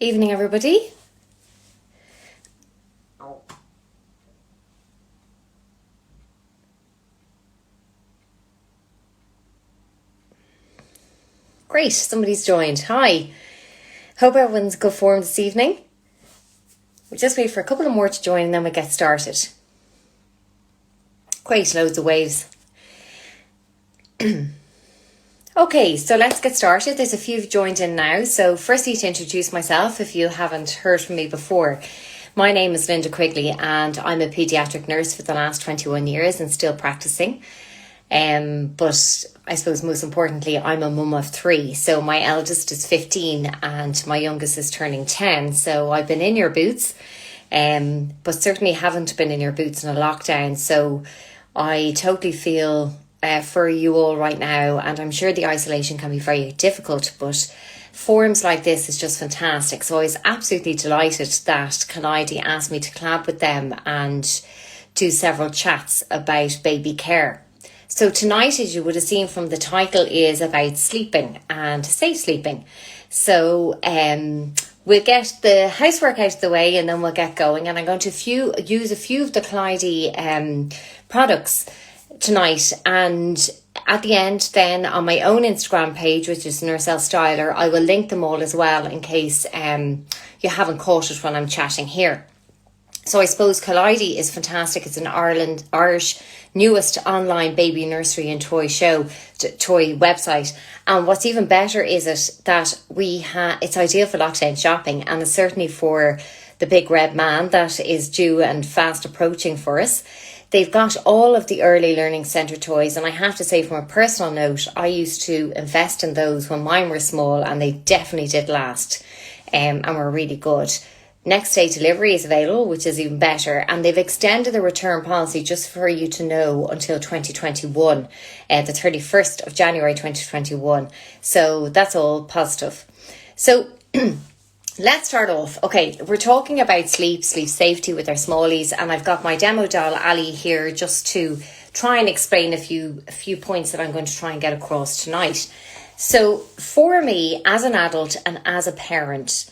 Evening, everybody. Great, somebody's joined. Hi. Hope everyone's in good form this evening. We'll just wait for a couple of more to join and then we'll get started. Great, loads of waves. Okay, so let's get started. There's a few who've joined in now. So firstly, to introduce myself, if you haven't heard from me before, my name is Lynda Quigley and I'm a paediatric nurse for the last 21 years and still practicing. But I suppose most importantly, I'm a mum of 3. So my eldest is 15 and my youngest is turning 10. So I've been in your boots, but certainly haven't been in your boots in a lockdown. So I totally feel for you all right now, and I'm sure the isolation can be very difficult, but forums like this is just fantastic. So I was absolutely delighted that Kaliedy asked me to collab with them and do several chats about baby care. So tonight, as you would have seen from the title, is about sleeping and safe sleeping. So we'll get the housework out of the way and then we'll get going, and I'm going to use a few of the Kaliedy products tonight, and at the end then on my own Instagram page, which is Nurse L Styler, I will link them all as well in case you haven't caught it when I'm chatting here. So I suppose Kaliedy is fantastic. It's an Irish newest online baby nursery and toy website, and what's even better is that it's ideal for lockdown shopping, and it's certainly for the big red man that is due and fast approaching for us. They've got all of the early learning centre toys, and I have to say, from a personal note, I used to invest in those when mine were small, and they definitely did last and were really good. Next day delivery is available, which is even better, and they've extended the return policy, just for you to know, until 2021, the 31st of January 2021. So that's all positive. So let's start off. Okay, we're talking about sleep safety with our smallies, and I've got my demo doll Ali here just to try and explain a few points that I'm going to try and get across tonight. So for me, as an adult and as a parent,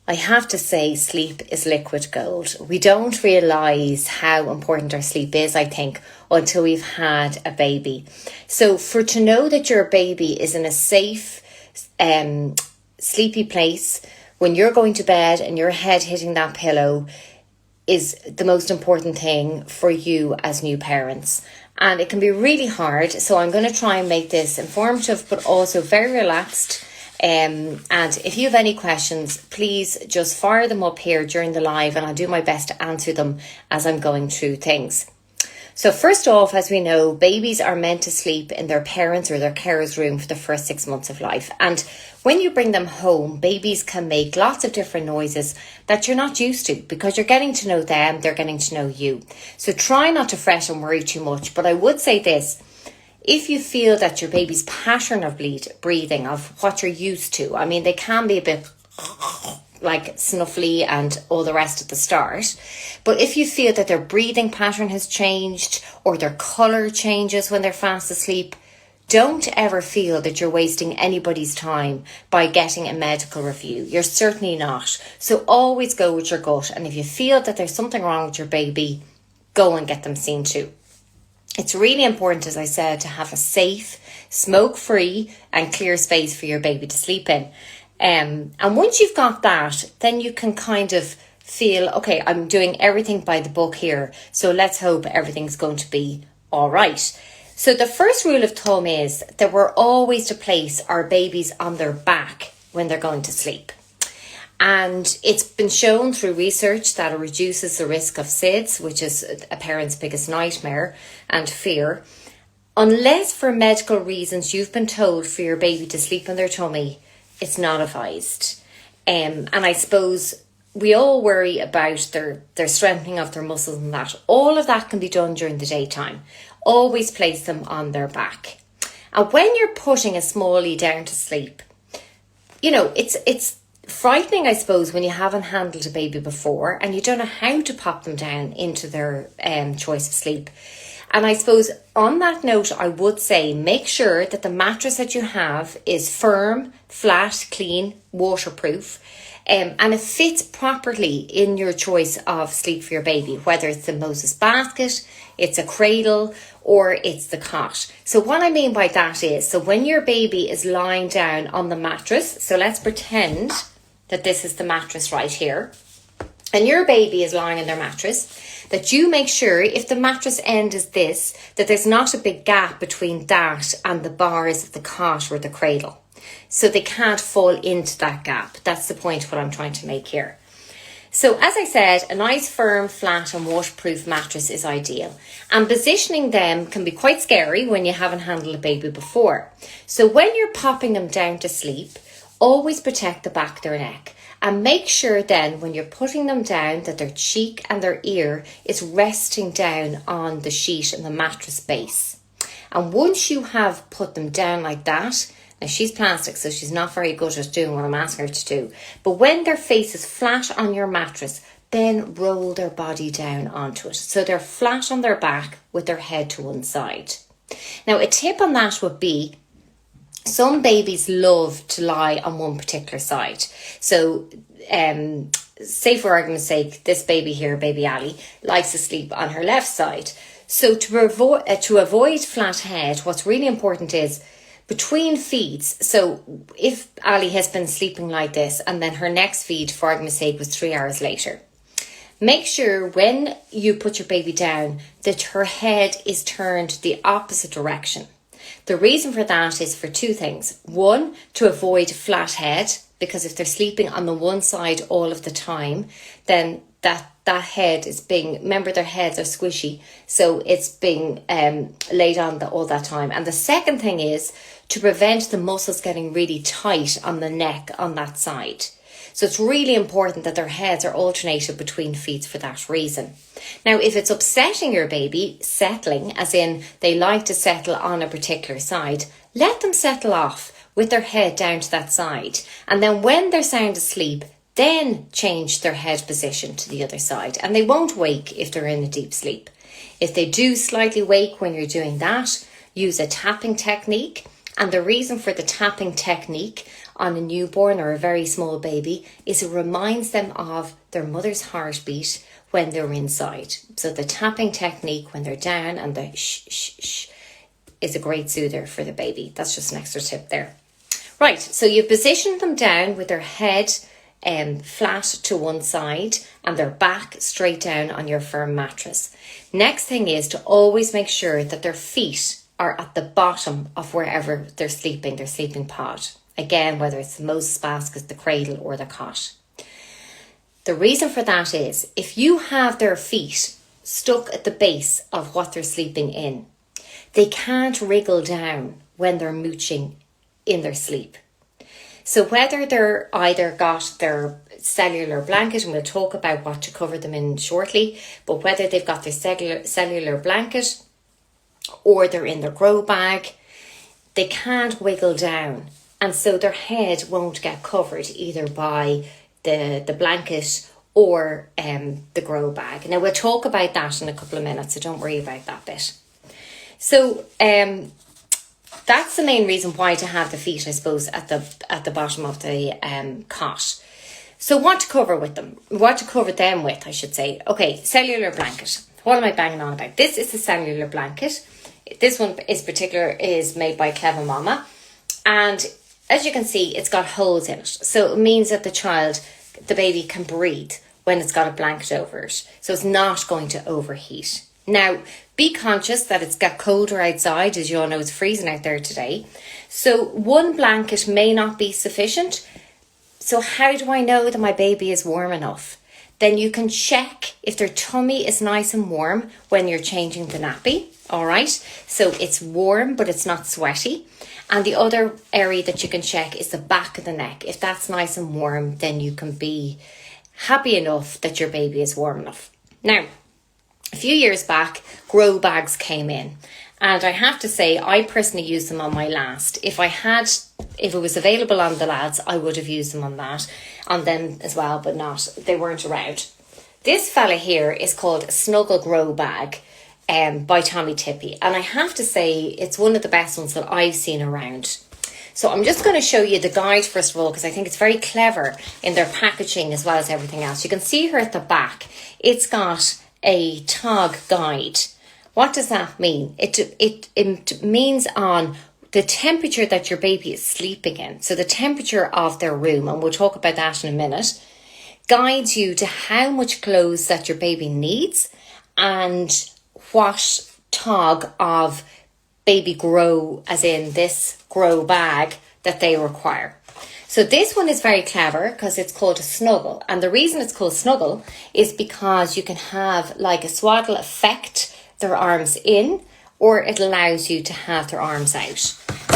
I have to say sleep is liquid gold. We don't realise how important our sleep is, I think, until we've had a baby. So to know that your baby is in a safe, sleepy place when you're going to bed and your head hitting that pillow is the most important thing for you as new parents. And it can be really hard. So I'm going to try and make this informative, but also very relaxed. And if you have any questions, please just fire them up here during the live, and I'll do my best to answer them as I'm going through things. So first off, as we know, babies are meant to sleep in their parents' or their carers' room for the first 6 months of life. And when you bring them home, babies can make lots of different noises that you're not used to, because you're getting to know them, they're getting to know you. So try not to fret and worry too much. But I would say this: if you feel that your baby's pattern of breathing, of what you're used to, I mean, they can be a bit like snuffly and all the rest at the start. But if you feel that their breathing pattern has changed or their colour changes when they're fast asleep, don't ever feel that you're wasting anybody's time by getting a medical review. You're certainly not. So always go with your gut. And if you feel that there's something wrong with your baby, go and get them seen to. It's really important, as I said, to have a safe, smoke-free and clear space for your baby to sleep in. And once you've got that, then you can kind of feel, okay, I'm doing everything by the book here, so let's hope everything's going to be all right. So the first rule of thumb is that we're always to place our babies on their back when they're going to sleep. And it's been shown through research that it reduces the risk of SIDS, which is a parent's biggest nightmare and fear, unless for medical reasons you've been told for your baby to sleep on their tummy. It's not advised. And I suppose we all worry about their strengthening of their muscles and that. All of that can be done during the daytime. Always place them on their back. And when you're putting a smallie down to sleep, you know, it's frightening, I suppose, when you haven't handled a baby before and you don't know how to pop them down into their choice of sleep. And I suppose on that note, I would say make sure that the mattress that you have is firm, flat, clean, waterproof. And it fits properly in your choice of sleep for your baby, whether it's the Moses basket, it's a cradle, or it's the cot. So what I mean by that is, so when your baby is lying down on the mattress, so let's pretend that this is the mattress right here, and your baby is lying on their mattress, that you make sure if the mattress end is this, that there's not a big gap between that and the bars of the cot or the cradle. So they can't fall into that gap. That's the point what I'm trying to make here. So as I said, a nice firm, flat and waterproof mattress is ideal. And positioning them can be quite scary when you haven't handled a baby before. So when you're popping them down to sleep, always protect the back of their neck. And make sure then when you're putting them down that their cheek and their ear is resting down on the sheet and the mattress base. And once you have put them down like that, now she's plastic, so she's not very good at doing what I'm asking her to do. But when their face is flat on your mattress, then roll their body down onto it. So they're flat on their back with their head to one side. Now a tip on that would be, some babies love to lie on one particular side. So say for argument's sake, this baby here, baby Ali, likes to sleep on her left side. So to avoid flat head, what's really important is between feeds. So if Ali has been sleeping like this and then her next feed, for argument's sake, was 3 hours later, make sure when you put your baby down that her head is turned the opposite direction. The reason for that is for two things. One, to avoid flat head, because if they're sleeping on the one side all of the time, then that head is being, remember their heads are squishy, so it's being laid on all that time. And the second thing is to prevent the muscles getting really tight on the neck on that side. So it's really important that their heads are alternated between feeds for that reason. Now, if it's upsetting your baby, settling, as in they like to settle on a particular side, let them settle off with their head down to that side. And then when they're sound asleep, then change their head position to the other side. And they won't wake if they're in a deep sleep. If they do slightly wake when you're doing that, use a tapping technique. And the reason for the tapping technique on a newborn or a very small baby is it reminds them of their mother's heartbeat when they're inside. So the tapping technique when they're down and the shh, shh, shh is a great soother for the baby. That's just an extra tip there. Right, so you've positioned them down with their head flat to one side and their back straight down on your firm mattress. Next thing is to always make sure that their feet are at the bottom of wherever they're sleeping, their sleeping pod. Again, whether it's the Moses basket, the cradle or the cot. The reason for that is if you have their feet stuck at the base of what they're sleeping in, they can't wriggle down when they're mooching in their sleep. So whether they're either got their cellular blanket, and we'll talk about what to cover them in shortly, but whether they've got their cellular blanket or they're in their grow bag, they can't wiggle down. And so their head won't get covered either by the blanket or the grow bag. Now we'll talk about that in a couple of minutes, so don't worry about that bit. So that's the main reason why to have the feet, I suppose, at the bottom of the cot. So what to cover with them? What to cover them with, I should say. Okay, cellular blanket. What am I banging on about? This is the cellular blanket. This one is made by Clever Mama. And as you can see, it's got holes in it. So it means that the baby can breathe when it's got a blanket over it. So it's not going to overheat. Now, be conscious that it's got colder outside. As you all know, it's freezing out there today. So one blanket may not be sufficient. So how do I know that my baby is warm enough? Then you can check if their tummy is nice and warm when you're changing the nappy. All right. So it's warm, but it's not sweaty. And the other area that you can check is the back of the neck. If that's nice and warm, then you can be happy enough that your baby is warm enough. Now, a few years back, grow bags came in. And I have to say, I personally used them on my last. If it was available on the lads, I would have used them on them as well, but they weren't around. This fella here is called a Snuggle Grow Bag by Tommy Tippy. And I have to say, it's one of the best ones that I've seen around. So I'm just going to show you the guide first of all, because I think it's very clever in their packaging as well as everything else. You can see here at the back, it's got a TOG guide. What does that mean? It means on the temperature that your baby is sleeping in. So the temperature of their room, and we'll talk about that in a minute, guides you to how much clothes that your baby needs and what TOG of baby grow, as in this grow bag, that they require. So this one is very clever because it's called a snuggle. And the reason it's called snuggle is because you can have like a swaddle effect their arms in, or it allows you to have their arms out.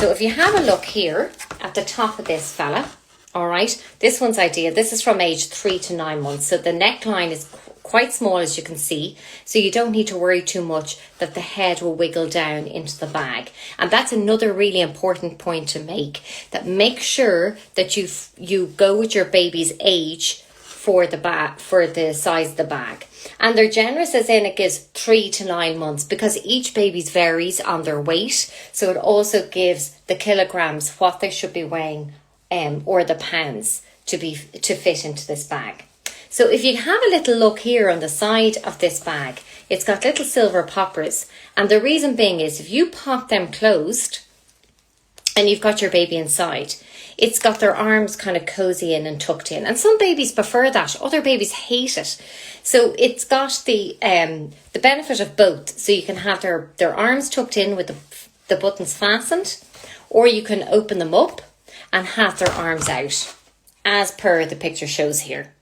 So if you have a look here at the top of this fella, all right, this one's ideal. This is from age 3 to 9 months. So the neckline is quite small, as you can see. So you don't need to worry too much that the head will wiggle down into the bag. And that's another really important point to make, that make sure that you go with your baby's age for the size of the bag. And they're generous, as in it gives 3 to 9 months, because each baby's varies on their weight. So it also gives the kilograms what they should be weighing, or the pounds to fit into this bag. So if you have a little look here on the side of this bag, it's got little silver poppers. And the reason being is if you pop them closed and you've got your baby inside, it's got their arms kind of cozy in and tucked in. And some babies prefer that. Other babies hate it. So it's got the benefit of both. So you can have their arms tucked in with the buttons fastened, or you can open them up and have their arms out, as per the picture shows here.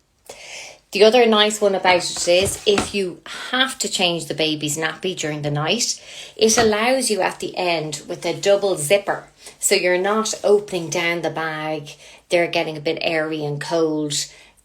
The other nice one about it is if you have to change the baby's nappy during the night, it allows you at the end with a double zipper. So you're not opening down the bag, they're getting a bit airy and cold,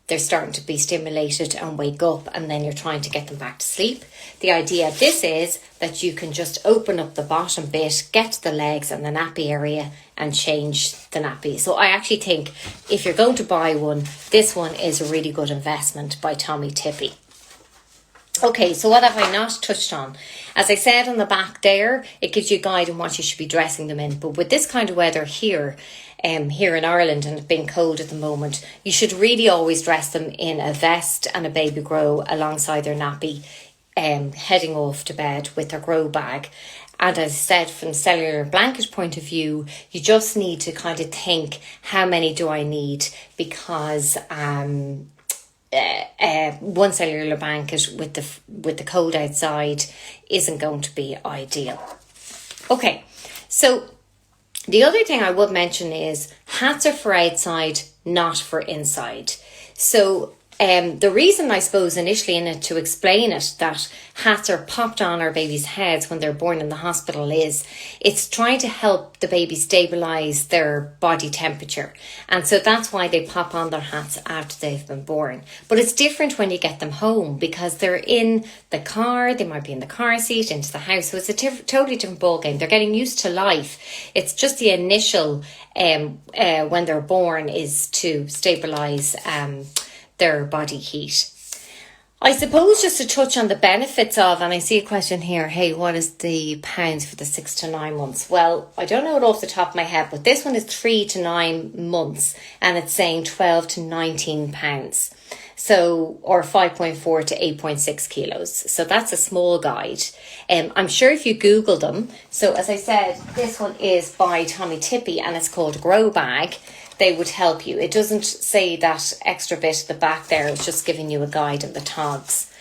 they're starting to be stimulated and wake up, and then you're trying to get them back to sleep. The idea of this is that you can just open up the bottom bit, get to the legs and the nappy area and change the nappy. So I actually think if you're going to buy one, this one is a really good investment by Tommy Tippy. Okay, so what have I not touched on? As I said on the back there, it gives you a guide on what you should be dressing them in. But with this kind of weather here in Ireland, and it being cold at the moment, you should really always dress them in a vest and a baby grow alongside their nappy, heading off to bed with their grow bag. And as I said, from the Cellular Blanket point of view, you just need to kind of think, how many do I need? Because one cellular blanket with the cold outside isn't going to be ideal. Okay, so the other thing I would mention is hats are for outside, not for inside. So the reason, I suppose, initially in it to explain it, that hats are popped on our babies' heads when they're born in the hospital, is it's trying to help the baby stabilise their body temperature. And so that's why they pop on their hats after they've been born. But it's different when you get them home, because they're in the car, they might be in the car seat, into the house. So it's a totally different ballgame. They're getting used to life. It's just the initial, when they're born, is to stabilise their body heat. I suppose just to touch on the benefits of, and I see a question here, hey, what is the pounds for the 6 to 9 months? Well, I don't know it off the top of my head, but this one is 3 to 9 months and it's saying 12 to 19 pounds. So, or 5.4 to 8.6 kilos. So that's a small guide. I'm sure if you Google them, so as I said, this one is by Tommy Tippy and it's called Grow Bag. They would help you. It doesn't say that extra bit at the back there. It's just giving you a guide of the TOGs.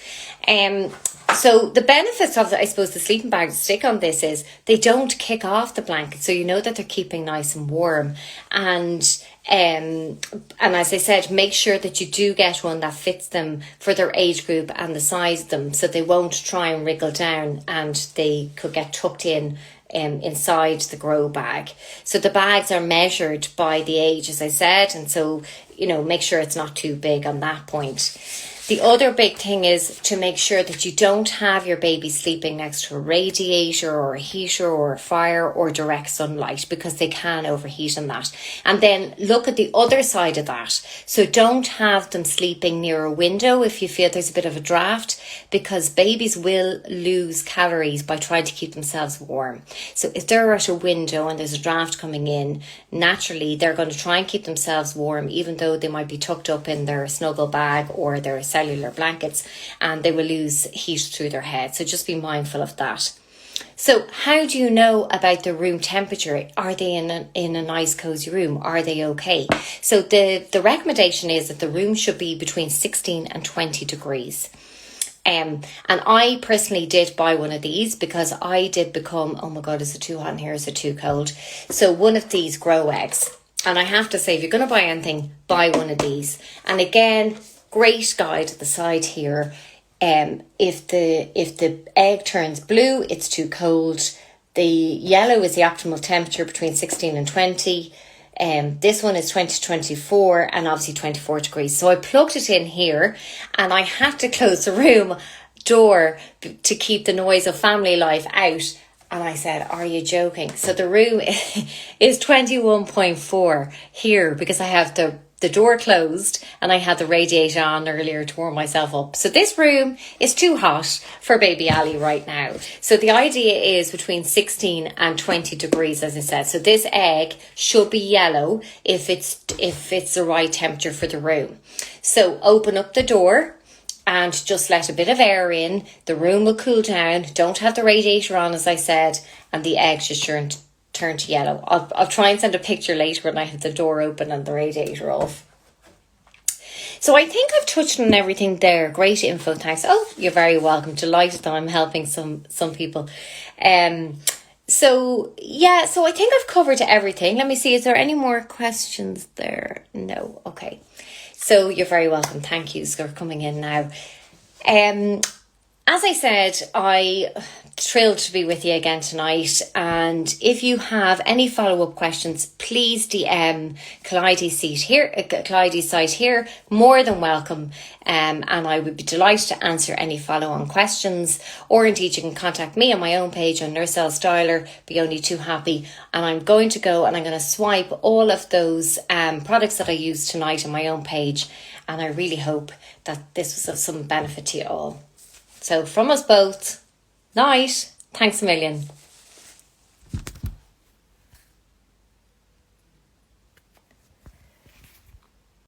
So the benefits of, I suppose, the sleeping bag stick on this is they don't kick off the blanket. So you know that they're keeping nice and warm. And as I said, make sure that you do get one that fits them for their age group and the size of them. So they won't try and wriggle down and they could get tucked in inside the grow bag. So the bags are measured by the age, as I said, and so, you know, make sure it's not too big on that point. The other big thing is to make sure that you don't have your baby sleeping next to a radiator or a heater or a fire or direct sunlight, because they can overheat in that. And then look at the other side of that. So don't have them sleeping near a window if you feel there's a bit of a draft, because babies will lose calories by trying to keep themselves warm. So if they're at a window and there's a draft coming in, naturally they're going to try and keep themselves warm, even though they might be tucked up in their snuggle bag or their cellular blankets, and they will lose heat through their head. So just be mindful of that. So how do you know about the room temperature? Are they in a nice cozy room? Are they okay? So the recommendation is that the room should be between 16 and 20 degrees. And I personally did buy one of these because I did become, oh my God, is it too hot in here? Is it too cold? So one of these grow eggs. And I have to say, if you're going to buy anything, buy one of these. And again, great guide at the side here. If the egg turns blue, it's too cold. The yellow is the optimal temperature between 16 and 20. This one is 20 to 24 and obviously 24 degrees. So I plugged it in here and I had to close the room door to keep the noise of family life out. And I said, are you joking? So the room is 21.4 here because I have the door closed and I had the radiator on earlier to warm myself up. So this room is too hot for baby Ali right now. So the idea is between 16 and 20 degrees, as I said. So this egg should be yellow if it's the right temperature for the room. So open up the door and just let a bit of air in. The room will cool down. Don't have the radiator on, as I said, and the egg should turn to yellow. I'll try and send a picture later when I have the door open and the radiator off. So I think I've touched on everything there. Great info, thanks. Oh, you're very welcome. Delighted that I'm helping some people. So I think I've covered everything. Let me see, is there any more questions there? No, okay. So you're very welcome. Thank you for coming in now. As I said, I'm thrilled to be with you again tonight. And if you have any follow-up questions, please DM Kaliedy's site here. More than welcome. And I would be delighted to answer any follow-on questions. Or indeed, you can contact me on my own page on Nurse Elle Styler, Be Only Too Happy. And I'm going to go and I'm going to swipe all of those products that I used tonight on my own page. And I really hope that this was of some benefit to you all. So from us both, night. Thanks a million.